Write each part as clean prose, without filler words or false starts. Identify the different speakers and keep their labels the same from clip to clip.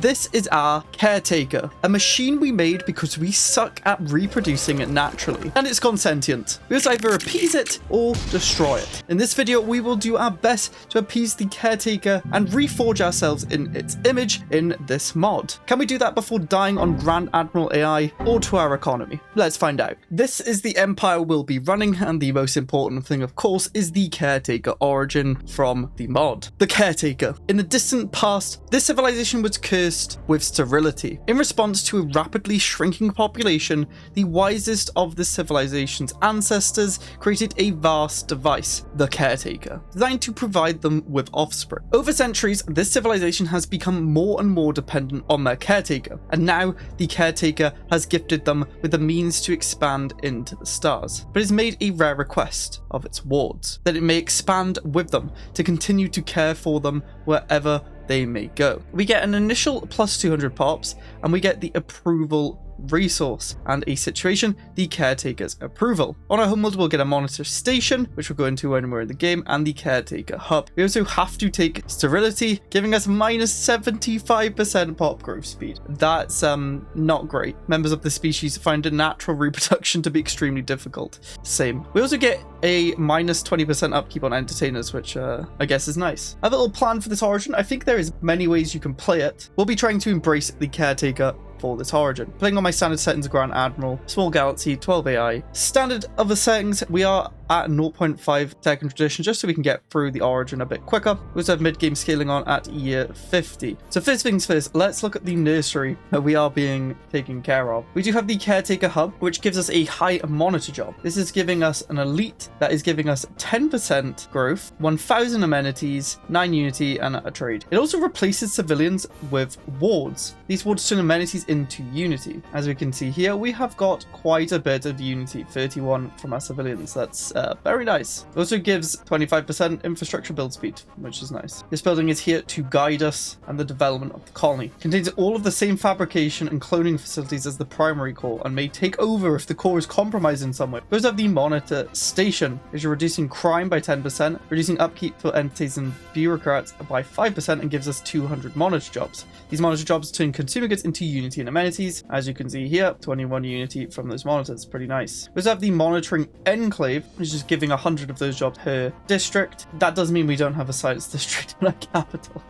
Speaker 1: This is our Caretaker, a machine we made because we suck at reproducing it naturally, and it's gone sentient. We must either appease it or destroy it. In this video, we will do our best to appease the Caretaker and reforge ourselves in its image in this mod. Can we do that before dying on Grand Admiral AI or to our economy? Let's find out. This is the empire we'll be running, and the most important thing, of course, is the Caretaker origin from the mod. The Caretaker. In the distant past, this civilization was cursed with sterility. In response to a rapidly shrinking population, the wisest of the civilization's ancestors created a vast device, the Caretaker, designed to provide them with offspring. Over centuries, this civilization has become more and more dependent on their Caretaker, and now the Caretaker has gifted them with the means to expand into the stars. But it's made a rare request of its wards, that it may expand with them to continue to care for them wherever they may go. We get an initial plus 200 pops, and we get the approval resource and a situation, the Caretaker's approval. On our homeworld, we'll get a monitor station, which we'll go into when we're in the game, and the Caretaker hub. We also have to take sterility, giving us minus 75% pop growth speed. That's not great. Members of the species find a natural reproduction to be extremely difficult. Same. We also get a minus 20% upkeep on entertainers, which I guess is nice. I have a little plan for this origin. I think there is many ways you can play it. We'll be trying to embrace the Caretaker for this origin. Playing on my standard settings, Grand Admiral, small galaxy, 12 AI. Standard other settings, we are at 0.5 tech and tradition, just so we can get through the origin a bit quicker. We also have mid-game scaling on at year 50. So first things first, let's look at the nursery that we are being taken care of. We do have the Caretaker hub, which gives us a high monitor job. This is giving us an elite that is giving us 10% growth, 1,000 amenities, 9 unity, and a trade. It also replaces civilians with wards. These wards turn amenities into unity. As we can see here, we have got quite a bit of unity, 31 from our civilians. That's very nice. It also gives 25% infrastructure build speed, which is nice. This building is here to guide us and the development of the colony. Contains all of the same fabrication and cloning facilities as the primary core, and may take over if the core is compromised in some way. We also have the monitor station, which is reducing crime by 10%, reducing upkeep for entities and bureaucrats by 5%, and gives us 200 monitor jobs. These monitor jobs turn consumer goods into unity and amenities. As you can see here, 21 unity from those monitors. Pretty nice. We also have the monitoring enclave, which is giving 100 of those jobs per district. That does mean we don't have a science district in our capital.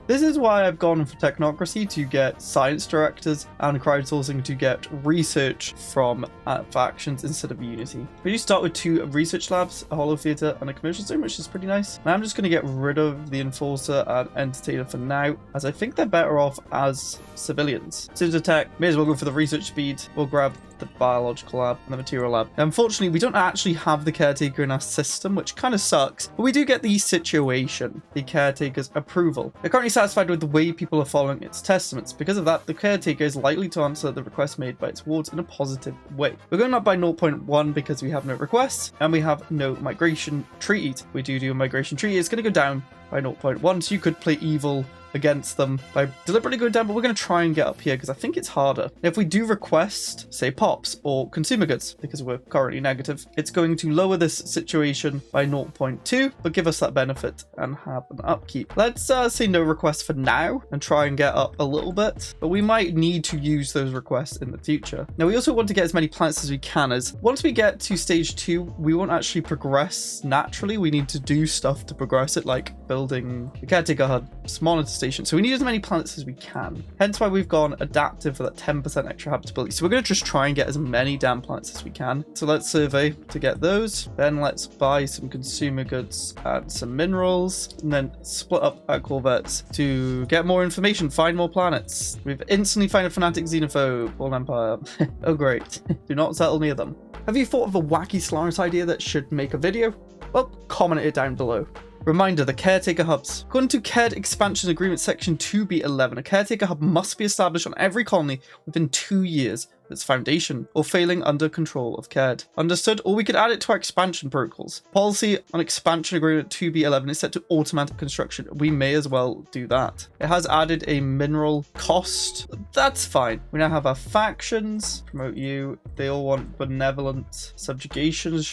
Speaker 1: This is why I've gone for technocracy, to get science directors, and crowdsourcing to get research from factions instead of unity. We do start with 2 research labs, a holo theater, and a commercial zone, which is pretty nice. Now I'm just going to get rid of the enforcer and entertainer for now, as I think they're better off as civilians. Since attack, may as well go for the research speed. We'll grab the biological lab and the material lab. Now, unfortunately, we don't actually have the Caretaker in our system, which kind of sucks, but we do get the situation, the Caretaker's approval. They're currently satisfied with the way people are following its testaments. Because of that, the Caretaker is likely to answer the request made by its wards in a positive way. We're going up by 0.1 because we have no requests and we have no migration treaties. We do a migration treaty. It's going to go down by 0.1, so you could play evil against them by deliberately going down, but we're going to try and get up here because I think it's harder. If we do request, say, pops or consumer goods, because we're currently negative, it's going to lower this situation by 0.2, but give us that benefit and have an upkeep. Let's say no requests for now and try and get up a little bit, but we might need to use those requests in the future. Now, we also want to get as many planets as we can, as once we get to stage 2, we won't actually progress naturally. We need to do stuff to progress it, like building the Caretaker hub, monitor station. So we need as many planets as we can. Hence why we've gone adaptive for that 10% extra habitability. So we're going to just try and get as many damn planets as we can. So let's survey to get those. Then let's buy some consumer goods and some minerals, and then split up our corvettes to get more information, find more planets. We've instantly found a fanatic xenophobe, All Empire. Oh great. Do not settle near them. Have you thought of a wacky Stellaris idea that should make a video? Well, comment it down below. Reminder, the Caretaker hubs. According to Cared Expansion Agreement Section 2B11, a Caretaker hub must be established on every colony within 2 years its foundation, or failing under control of CARED. Understood? Or we could add it to our expansion protocols. Policy on expansion agreement 2B11 is set to automatic construction. We may as well do that. It has added a mineral cost. That's fine. We now have our factions. Promote you. They all want benevolent subjugations.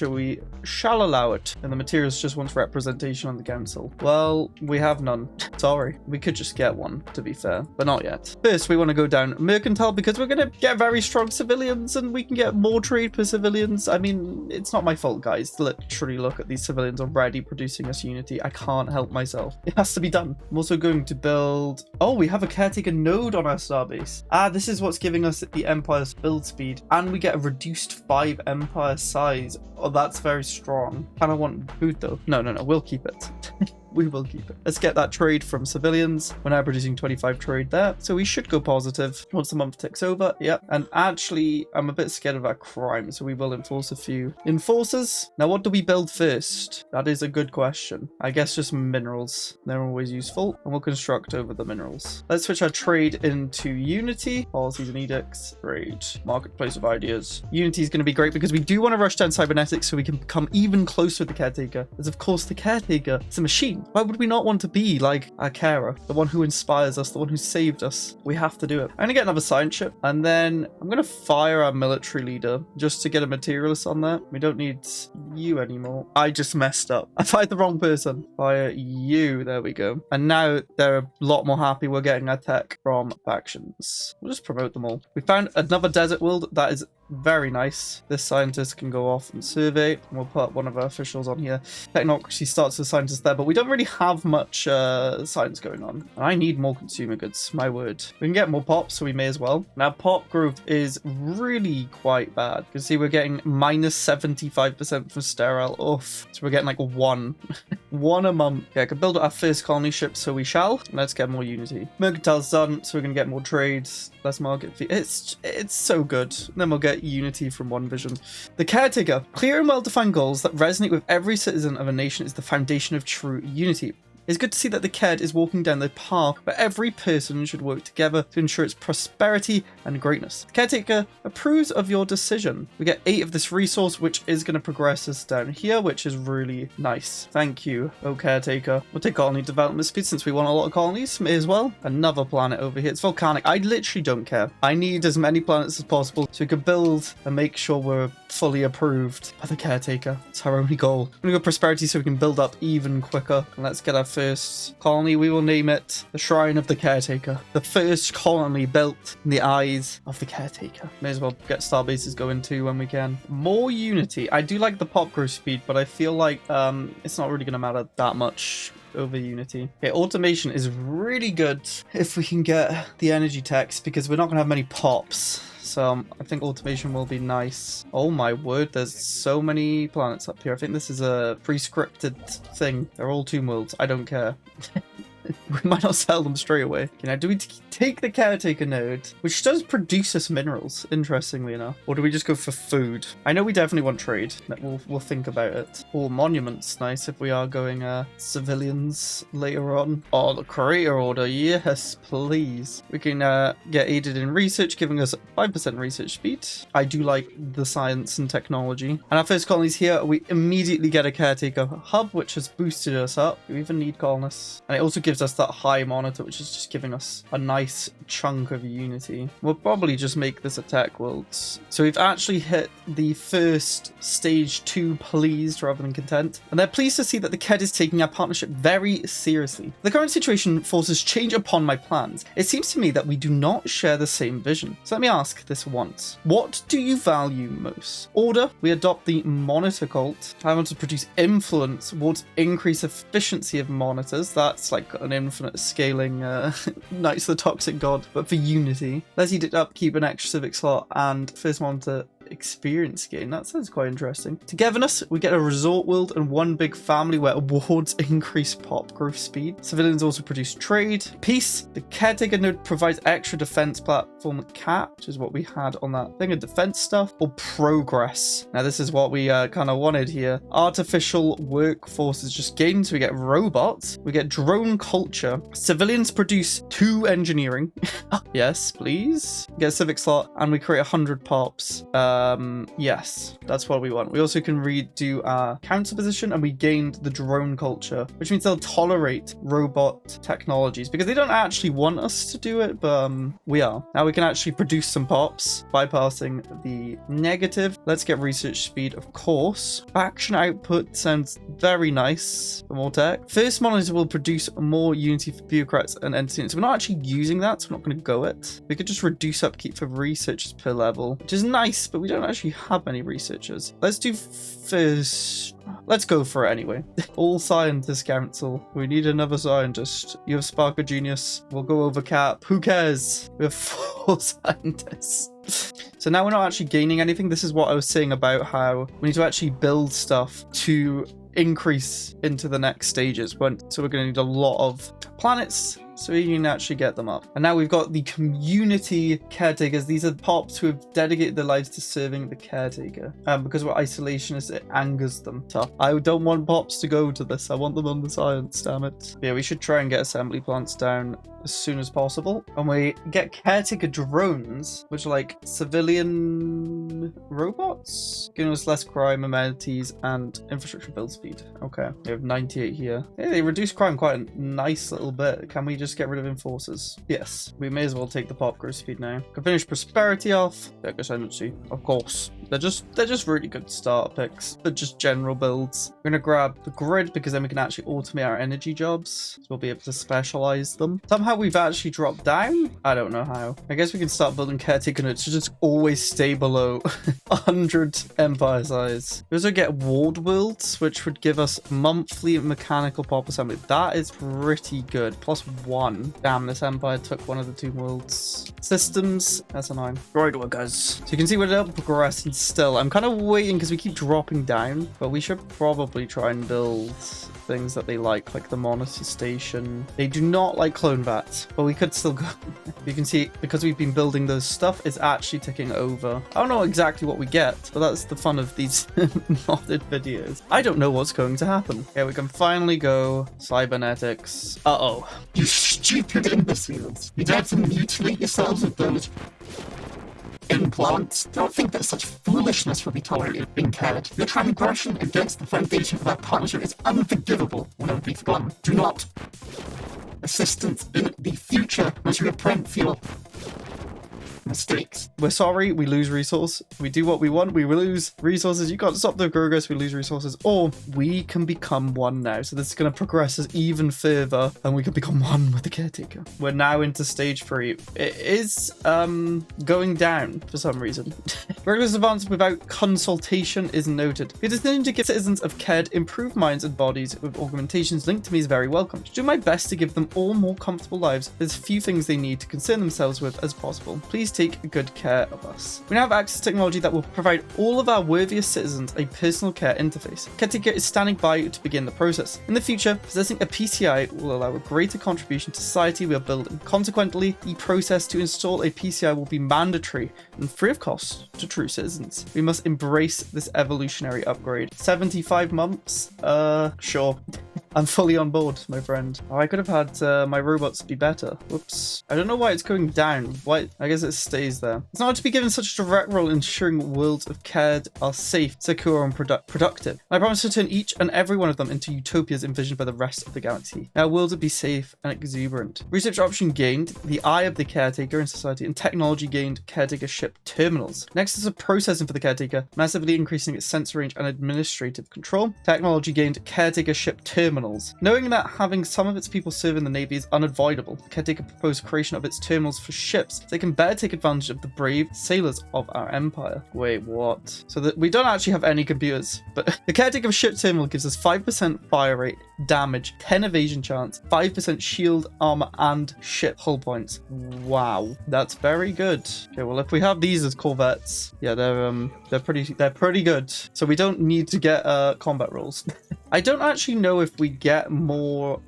Speaker 1: Shall allow it. And the materials just wants representation on the council. Well, we have none. Sorry. We could just get one, to be fair, but not yet. First, we want to go down mercantile because we're going to get very strong civilians and we can get more trade per civilians. I mean, it's not my fault, guys. Literally look at these civilians already producing us unity. I can't help myself. It has to be done. I'm also going to build... Oh, we have a caretaker node on our starbase. This is what's giving us the Empire's build speed. And we get a reduced 5 Empire size. Oh, that's very strong. Kind of want food, though. No. We'll keep it. We will keep it. Let's get that trade from civilians. We're now producing 25 trade there, so we should go positive once the month ticks over. Yep. And actually, I'm a bit scared of our crime, so we will enforce a few enforcers. Now, what do we build first? That is a good question. I guess just minerals. They're always useful, and we'll construct over the minerals. Let's switch our trade into Unity. Policies and edicts. Trade. Marketplace of ideas. Unity is going to be great because we do want to rush down cybernetics so we can become even closer with the caretaker. As of course, the caretaker is a machine. Why would we not want to be like our carer, the one who inspires us, the one who saved us? We have to do it. I'm going to get another science ship, and then I'm going to fire our military leader just to get a materialist on that. We don't need you anymore. I just messed up. I fired the wrong person. Fire you. There we go. And now they're a lot more happy we're getting our tech from factions. We'll just promote them all. We found another desert world that is very nice. This scientist can go off and survey, and we'll put one of our officials on here. Technocracy starts with scientists there, but we don't really have much science going on. And I need more consumer goods, my word. We can get more pop, so we may as well. Now, pop growth is really quite bad. You can see we're getting minus 75% from sterile. Oof. So we're getting like one. One a month. Yeah, I could build our first colony ship, so we shall. Let's get more unity. Mercantile's done, so we're going to get more trades, less market fee. It's so good. And then we'll get unity from one vision. The caretaker. Clear and well-defined goals that resonate with every citizen of a nation is the foundation of true unity. It's good to see that the KED is walking down the path where every person should work together to ensure its prosperity and greatness. The Caretaker approves of your decision. We get 8 of this resource, which is going to progress us down here, which is really nice. Thank you, oh Caretaker. We'll take colony development speed since we want a lot of colonies. May as well. Another planet over here. It's volcanic. I literally don't care. I need as many planets as possible so we can build and make sure we're fully approved by the Caretaker. It's our only goal. I'm going to go prosperity so we can build up even quicker. And let's get our first colony. We will name it the Shrine of the Caretaker. The first colony built in the eyes of the Caretaker. May as well get star bases going too when we can. More unity. I do like the pop growth speed, but I feel like it's not really going to matter that much over unity. Okay, automation is really good if we can get the energy tax because we're not going to have many pops. So I think automation will be nice. Oh my word, there's so many planets up here. I think this is a pre-scripted thing. They're all tomb worlds. I don't care. We might not sell them straight away. Okay, now do we take the Caretaker node, which does produce us minerals, interestingly enough, or do we just go for food? I know we definitely want trade. We'll think about it. Or monuments, nice if we are going civilians later on. Oh, the creator order, yes, please. We can get aided in research, giving us 5% research speed. I do like the science and technology. And our first colonies here, we immediately get a Caretaker hub, which has boosted us up. We even need colonists. And it also gives us that high monitor, which is just giving us a nice chunk of unity. We'll probably just make this a tech world. So we've actually hit the first stage 2 pleased rather than content. And they're pleased to see that the KED is taking our partnership very seriously. The current situation forces change upon my plans. It seems to me that we do not share the same vision. So let me ask this once. What do you value most? Order, we adopt the monitor cult. I want to produce influence towards increase efficiency of monitors. That's like an infinite scaling Knights of the Toxic God, but for unity. Let's eat it up, keep an extra civic slot, and first monitor experience gain. That sounds quite interesting. Togetherness, we get a resort world and one big family where awards increase pop growth speed. Civilians also produce trade. Peace, the Caretaker node provides extra defense platform cap, which is what we had on that thing of defense stuff. Or progress. Now this is what we kind of wanted here. Artificial workforce is just gained, so we get robots. We get drone culture. Civilians produce 2 engineering. Yes, please. Get a civic slot, and we create 100 pops. Yes, that's what we want. We also can redo our council position, and we gained the drone culture, which means they'll tolerate robot technologies because they don't actually want us to do it, but we are. Now we can actually produce some pops, bypassing the negative. Let's get research speed, of course. Faction output sounds very nice for more tech. First monitor will produce more unity for bureaucrats and entertainers. We're not actually using that, so we're not going to go it. We could just reduce upkeep for researchers per level, which is nice, but we don't actually have any researchers. Let's do first. Let's go for it anyway. All scientists council. We need another scientist. You have spark of genius. We'll go over cap. Who cares? We have 4 scientists. So now we're not actually gaining anything. This is what I was saying about how we need to actually build stuff to increase into the next stages. So we're going to need a lot of planets so we can actually get them up. And now we've got the community caretakers. These are pops who have dedicated their lives to serving the caretaker. Because we're isolationists, it angers them tough. I don't want pops to go to this. I want them on the science, damn it. Yeah, we should try and get assembly plants down as soon as possible. And we get caretaker drones, which are like civilian robots, giving us less crime, amenities, and infrastructure build speed. Okay, we have 98 here. Yeah, they reduce crime quite a nice little bit. Can we just get rid of enforcers? Yes, we may as well take the pop growth speed now. Can finish prosperity off. Tech ascendancy, of course. They're just really good starter picks. They're just general builds. We're gonna grab the grid because then we can actually automate our energy jobs. So we'll be able to specialize them. Somehow we've actually dropped down. I don't know how. I guess we can start building caretaker nodes to just always stay below 100 empire size. We also get ward worlds, which would give us monthly mechanical pop assembly. That is pretty good. +1. Damn, this empire took one of the 2 worlds. Systems, that's annoying. Droid workers. So you can see we're not progressing still. I'm kind of waiting because we keep dropping down, but we should probably try and build things that they like the monitor station. They do not like clone vats, but we could still go. You can see because we've been building those stuff, it's actually ticking over. I don't know exactly what we get, but that's the fun of these modded videos. I don't know what's going to happen. Okay, we can finally go cybernetics. Uh-oh.
Speaker 2: You stupid imbeciles. You dare to mutilate yourselves with those implants? Don't think that such foolishness will be tolerated in Cared. Your transgression against the foundation of our partnership is unforgivable. Will never be forgotten. Do not. Assistance in the future must repent for your mistakes.
Speaker 1: We're sorry, we lose resource. We do what we want, we lose resources. You can't stop the progress, we lose resources. Or we can become one now. So this is going to progress us even further and we can become one with the caretaker. We're now into stage 3. It is going down for some reason. Progress advance without consultation is noted. The decision to give citizens of Cared improved minds and bodies with augmentations linked to me is very welcome. To do my best to give them all more comfortable lives, there's few things they need to concern themselves with as possible. Please take good care of us. We now have access to technology that will provide all of our worthiest citizens a personal care interface. Caretaker is standing by to begin the process. In the future, possessing a PCI will allow a greater contribution to society we are building. Consequently, the process to install a PCI will be mandatory and free of cost to true citizens. We must embrace this evolutionary upgrade. 75 months? Sure. I'm fully on board, my friend. Oh, I could have had my robots be better. Whoops. I don't know why it's going down. Why? I guess it stays there. It's not to be given such a direct role in ensuring worlds of Cared are safe, secure, and productive. I promise to turn each and every one of them into utopias envisioned by the rest of the galaxy. Our worlds would be safe and exuberant. Research option gained, the eye of the caretaker in society, and technology gained caretaker ship terminals. Next is a processing for the caretaker, massively increasing its sensor range and administrative control. Technology gained caretaker ship terminals. terminals. Knowing that having some of its people serve in the Navy is unavoidable, the Caretaker proposed creation of its terminals for ships so they can better take advantage of the brave sailors of our empire. Wait, what? So that we don't actually have any computers, but the Caretaker ship terminal gives us 5% fire rate, damage, 10 evasion chance, 5% shield, armor, and ship hull points. Wow, that's very good. Okay, well, if we have these as corvettes, yeah, they're pretty good. So we don't need to get combat rolls. I don't actually know if we get more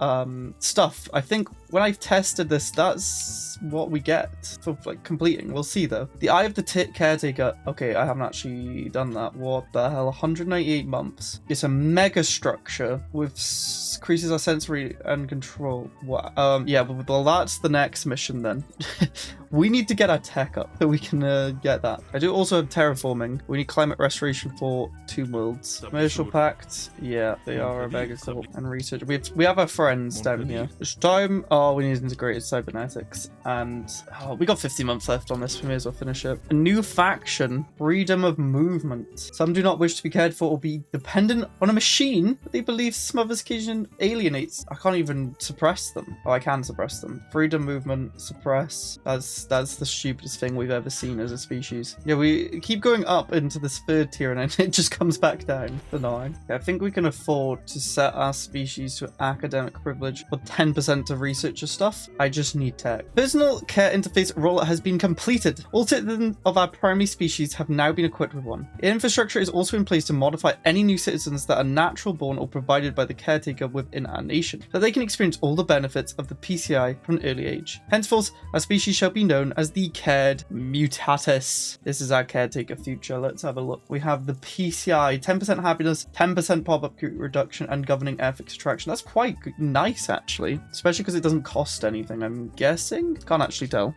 Speaker 1: stuff. I think when I've tested this, that's what we get for like completing. We'll see though. The Eye of the Caretaker. Okay, I haven't actually done that. What the hell? 198 months. It's a mega structure with increases our sensory and control. What? Yeah, well, that's the next mission then. We need to get our tech up so we can get that. I do also have terraforming. We need climate restoration for 2 worlds. Commercial pact. Yeah, they are a mega cool. And research. We have our friends down here. This time, oh, we need integrated cybernetics. And we got 50 months left on this. We may as well finish it. A new faction. Freedom of movement. Some do not wish to be cared for or be dependent on a machine that they believe smothers, occasion alienates. I can't even suppress them. Oh, I can suppress them. Freedom movement, suppress. That's the stupidest thing we've ever seen as a species. Yeah, we keep going up into this 3rd tier and then it just comes back down to 9. Yeah, I think we can afford to set our species to academic privilege for 10% of researcher stuff. I just need tech. Personal care interface rollout has been completed. All citizens of our primary species have now been equipped with one. Infrastructure is also in place to modify any new citizens that are natural born or provided by the Caretaker within our nation, so they can experience all the benefits of the PCI from an early age. Henceforth, our species shall be known as the Cared Mutatis. This is our Caretaker future. Let's have a look. We have the PCI, 10% happiness, 10% pop-up reduction, and governing ethics attraction. That's quite nice, actually, especially because it doesn't cost anything, I'm guessing. Can't actually tell.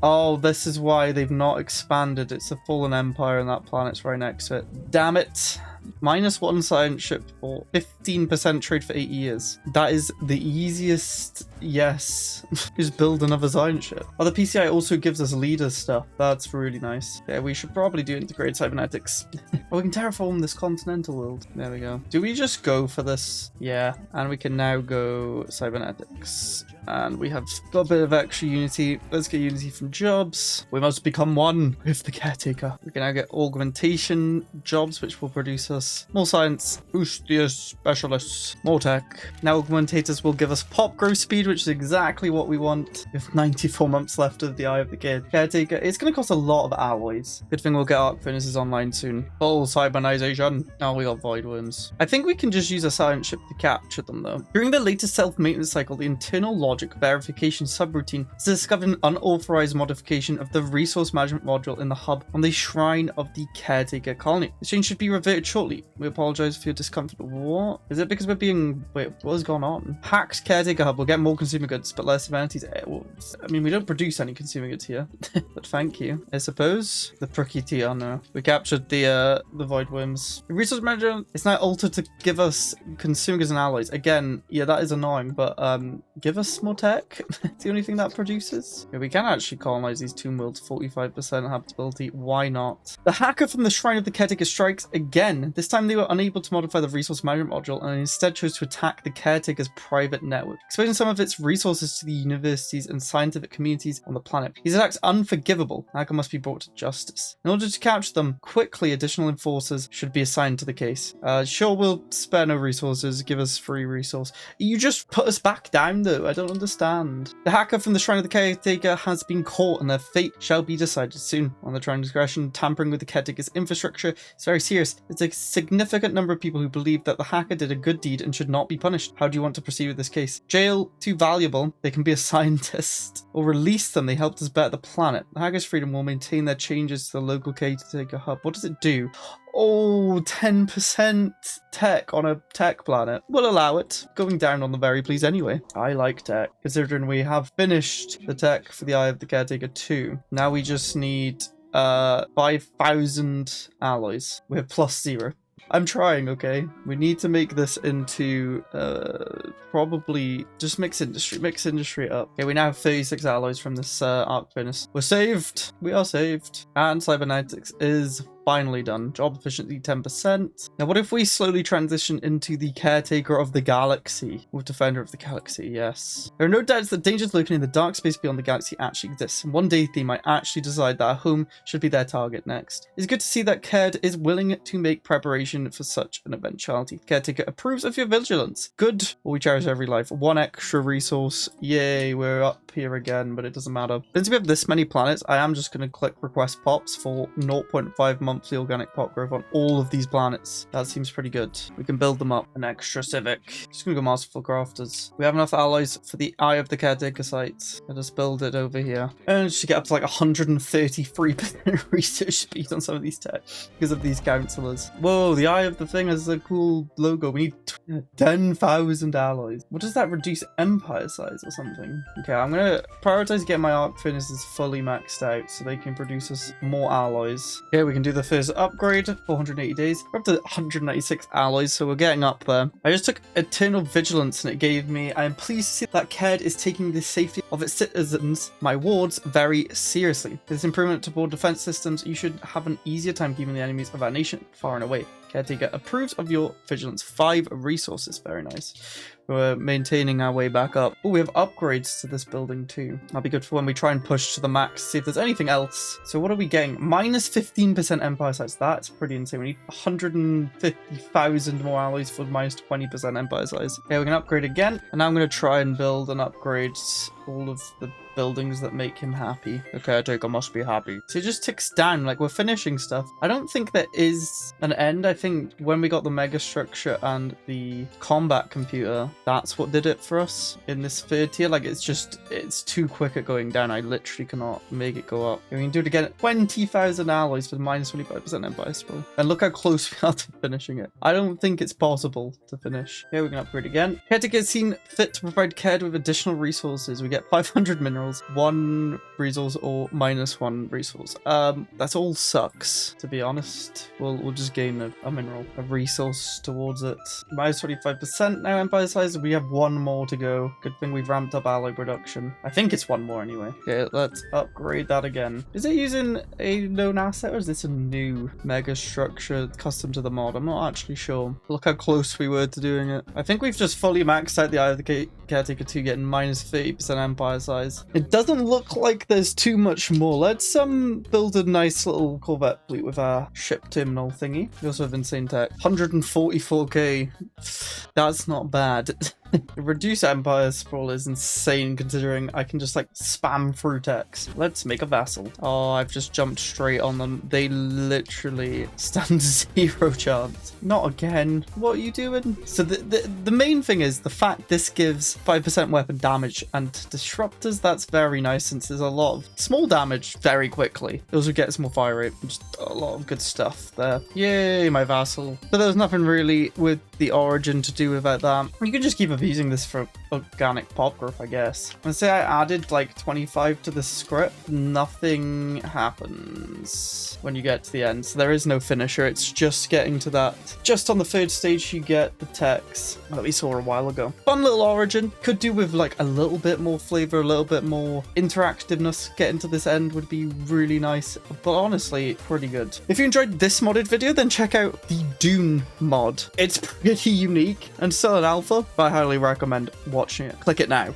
Speaker 1: Oh, this is why they've not expanded. It's a fallen empire and that planet's right next to it. Damn it. -1 science ship for 15% trade for 8 years. That is the easiest. Yes. Just build another science ship. Oh, the PCI also gives us leader stuff. That's really nice. Yeah, we should probably do integrated cybernetics. Oh, we can terraform this continental world. There we go. Do we just go for this? Yeah. And we can now go cybernetics. And we have got a bit of extra unity. Let's get unity from jobs. We must become one with the Caretaker. We can now get augmentation jobs, which will produce us more science, boostier specialists, more tech. Now augmentators will give us pop growth speed, which is exactly what we want. With 94 months left of the Eye of the Caretaker. It's going to cost a lot of alloys. Good thing we'll get arc furnaces online soon. Full cybernization. Oh, we got void worms. I think we can just use a science ship to capture them though. During the latest self-maintenance cycle, the internal logic verification subroutine has discovered an unauthorized modification of the resource management module in the hub on the shrine of the Caretaker colony. The change should be reverted shortly. We apologize for your discomfort. What? Is it because we're being... Wait, what has gone on? Hacked Caretaker hub will get more consumer goods, but less amenities. I mean, we don't produce any consumer goods here, but thank you. I suppose the Prakriti, oh no. We captured the void worms. The resource manager is now altered to give us consumer goods and alloys. Again, yeah, that is annoying, but give us more tech. It's the only thing that produces. Yeah, we can actually colonize these tomb worlds. 45% habitability. Why not? The hacker from the Shrine of the Caretaker strikes again. This time they were unable to modify the resource management module and instead chose to attack the Caretaker's private network, exposing some of its resources to the universities and scientific communities on the planet. These attacks are unforgivable. The hacker must be brought to justice. In order to capture them quickly, additional enforcers should be assigned to the case. Sure, we'll spare no resources. Give us free resource. You just put us back down though. I don't understand. The hacker from the Shrine of the Caretaker has been caught and their fate shall be decided soon. On the transgression, tampering with the Caretaker's infrastructure is very serious. There's a significant number of people who believe that the hacker did a good deed and should not be punished. How do you want to proceed with this case? Jail, too valuable. They can be a scientist. Or release them. They helped us better the planet. The hacker's freedom will maintain their changes to the local Caretaker hub. What does it do? Oh, 10% tech on a tech planet. We'll allow it. Going down on the very please anyway. I like tech, considering we have finished the tech for the Eye of the Caretaker 2. Now we just need 5,000 alloys. We have +0. I'm trying, okay? We need to make this into probably just mix industry up. Okay, we now have 36 alloys from this arc furnace. We're saved. We are saved. And cybernetics is finally done. Job efficiency 10%. Now, what if we slowly transition into the Caretaker of the Galaxy? Or Defender of the Galaxy, yes. There are no doubts that dangers lurking in the dark space beyond the galaxy actually exist, and one day they might actually decide that our home should be their target next. It's good to see that Caird is willing to make preparation for such an eventuality. Caretaker approves of your vigilance. Good. Well, we cherish every life. One extra resource. Yay, we're up here again, but it doesn't matter. Since we have this many planets, I am just going to click request pops for 0.5 monthly organic pop growth on all of these planets. That seems pretty good. We can build them up. An extra civic. Just going to go masterful crafters. We have enough alloys for the Eye of the Caretaker site. Let us build it over here. And to get up to like 133% research speed on some of these tech because of these counselors. Whoa, the Eye of the thing has a cool logo. We need 10,000 alloys. What does that reduce empire size or something? Okay, I'm going to prioritize getting my arc furnaces fully maxed out so they can produce us more alloys. Okay, we can do the first upgrade. 480 days. We're up to 196 alloys, so we're getting up there. I just took Eternal Vigilance and it gave me, I am pleased to see that Caird is taking the safety of its citizens, my wards, very seriously. This improvement to board defense systems, you should have an easier time keeping the enemies of our nation far and away. Caretaker approves of your vigilance. 5 resources. Very nice. We're maintaining our way back up. Oh, we have upgrades to this building too. That'll be good for when we try and push to the max, see if there's anything else. So what are we getting? Minus 15% empire size. That's pretty insane. We need 150,000 more alloys for minus 20% empire size. Okay, we can upgrade again. And now I'm going to try and build and upgrade all of the buildings that make him happy. The Caretaker must be happy. So it just ticks down, like we're finishing stuff. I don't think there is an end. I think when we got the mega structure and the combat computer, that's what did it for us in this third tier. Like it's too quick at going down. I literally cannot make it go up. We can do it again at 20,000 alloys for minus 25% empire spoil. And look how close we are to finishing it. I don't think it's possible to finish. Here we can upgrade again. Caretaker has seen fit to provide Caird with additional resources. We get 500 minerals, 1 resource or minus 1 resource. That's all sucks, to be honest. We'll just gain a mineral, a resource towards it. Minus 25% now empire size. We have 1 more to go. Good thing we've ramped up alloy production. I think it's 1 more anyway. Okay, let's upgrade that again. Is it using a known asset or is this a new mega structure custom to the mod? I'm not actually sure. Look how close we were to doing it. I think we've just fully maxed out the Eye of the Caretaker 2, getting minus 30% empire size. It doesn't look like there's too much more. Let's build a nice little corvette fleet with our ship terminal thingy. We also have insane tech. 144k. That's not bad. Reduce empire sprawl is insane considering I can just like spam through text. Let's make a vassal. Oh, I've just jumped straight on them. They literally stand 0 chance. Not again. What are you doing? So the main thing is the fact this gives 5% weapon damage and disruptors. That's very nice since there's a lot of small damage very quickly. It also gets more fire rate. Just a lot of good stuff there. Yay, my vassal. But there's nothing really with the origin to do without that. You can just keep using this for organic pop growth, I guess. Let's say I added like 25 to the script. Nothing happens when you get to the end. So there is no finisher. It's just getting to that. Just on the 3rd stage, you get the text that we saw a while ago. Fun little origin. Could do with like a little bit more flavor, a little bit more interactiveness. Getting to this end would be really nice. But honestly, pretty good. If you enjoyed this modded video, then check out the Dune mod. It's pretty unique and still an alpha, but I highly recommend watching it. Click it now.